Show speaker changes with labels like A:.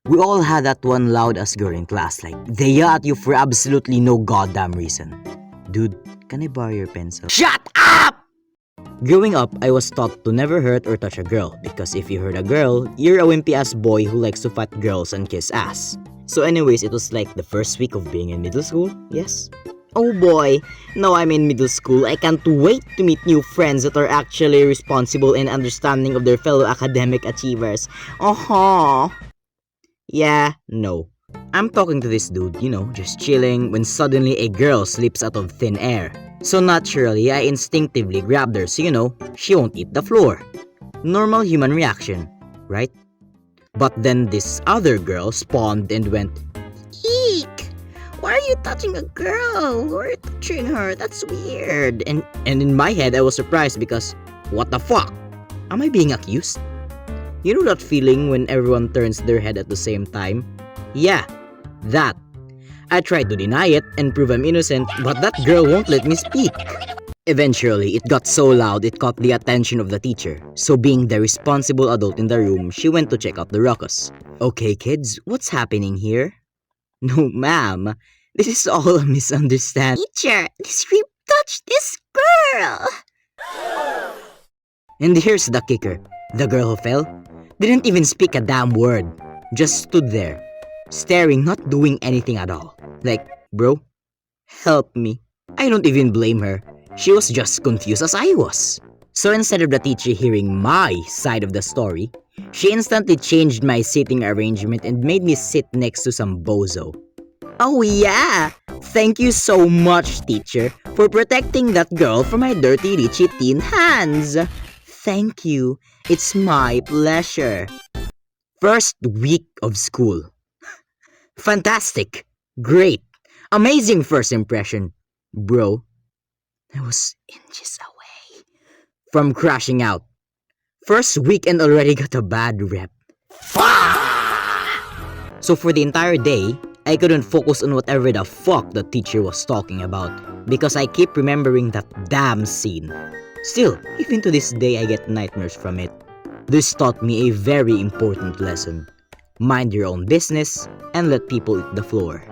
A: We all had that one loud-ass girl in class, like, they yell at you for absolutely no goddamn reason. Dude, can I borrow your pencil? Shut up! Growing up, I was taught to never hurt or touch a girl, because if you hurt a girl, you're a wimpy-ass boy who likes to fight girls and kiss ass. So anyways, it was like the first week of being in middle school, yes? Oh boy, now I'm in middle school, I can't wait to meet new friends that are actually responsible and understanding of their fellow academic achievers. Yeah, no. I'm talking to this dude, just chilling, when suddenly a girl slips out of thin air. So naturally, I instinctively grabbed her so she won't eat the floor. Normal human reaction, right? But then this other girl spawned and went, Eek! Why are you touching a girl? Why are you touching her? That's weird. And in my head, I was surprised because, what the fuck? Am I being accused? You know that feeling when everyone turns their head at the same time? Yeah, that. I tried to deny it and prove I'm innocent, but that girl won't let me speak. Eventually, it got so loud it caught the attention of the teacher. So being the responsible adult in the room, she went to check out the ruckus. Okay kids, what's happening here? No ma'am, this is all a misunderstanding.
B: Teacher, this creep touched this girl!
A: And here's the kicker. The girl who fell didn't even speak a damn word. Just stood there, staring, not doing anything at all. Like, bro, help me. I don't even blame her. She was just confused as I was. So instead of the teacher hearing my side of the story, she instantly changed my seating arrangement and made me sit next to some bozo. Oh yeah! Thank you so much, teacher, for protecting that girl from my dirty Richie teen hands. Thank you. It's my pleasure. First week of school. Fantastic. Great. Amazing first impression. Bro, I was inches away from crashing out. First week and already got a bad rep. So for the entire day, I couldn't focus on whatever the fuck the teacher was talking about because I keep remembering that damn scene. Still, even to this day I get nightmares from it. This taught me a very important lesson. Mind your own business and let people eat the floor.